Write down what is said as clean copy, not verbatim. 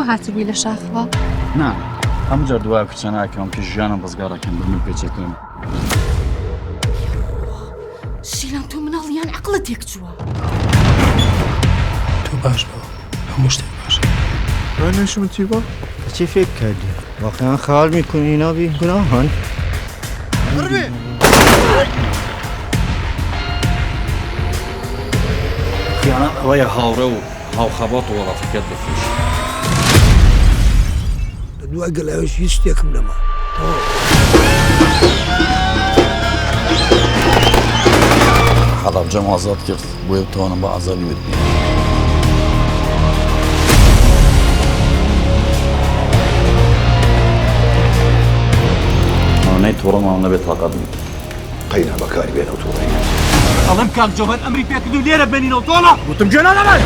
هاتبووی لە شاخەوە؟ نا ئەم جار دوای کچەناکەم کە ژیانم بەزگارەکەم بمن پێچێتم. شیلان تۆ مناڵیان عەقڵت تێک چووە. تۆ باش بە هەموو شتێک باشە. رانشون تیبا؟ چی فکر کردی؟ واقعا خیال میکنی اینا بی گناهن؟ خیانەت ئەوەیە هاوڕێ و هاوخەبات و وەڵاتەکەت بفروش. دوای گەلاوێش هیچ شتێکم نەما. حەڵەبجەم ئازاد کرد بۆیە بتوانم بە ئازادی ببینم. مانەی تووڕەمان نەبێت تاقات بوو. قەینا بەکاری بێنە و تووڕێنێت. ئەڵم کاک جۆبەت ئەمری پێکرد و لێرە بێنینەوە تۆڵە وتم گوێ نەدەبێت.